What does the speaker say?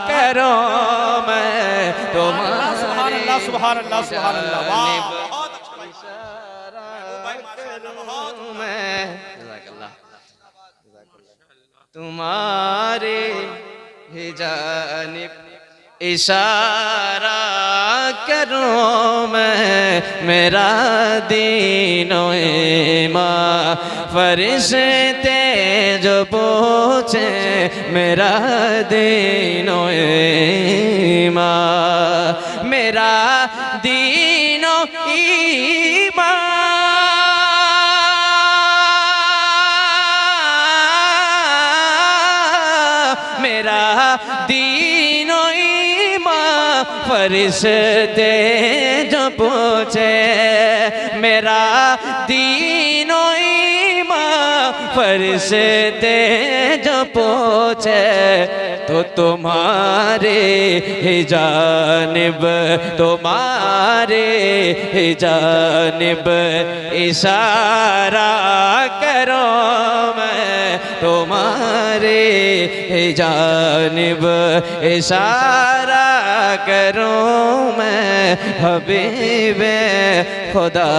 करो मैं तुम्हारे सुभान अल्लाह सुभान अल्लाह सुभान अल्लाह। वाह तुम्हारे ही जानिब इशारा करूं मैं, मेरा दीनो ईमान फरिश्ते जो पूछे मेरा दीनो ईमान, मेरा दीनो ईमान, मेरा दीनो ईमान फरिश्ते जो पूछे मेरा दीनो ईमान फरिश्ते जो पूछे तो तुम्हारे ही जानिब, तुम्हारे ही जानिब इशारा करो मैं, तुम्हारे ही जानिब इशारा करूं मैं हबीबे खुदा।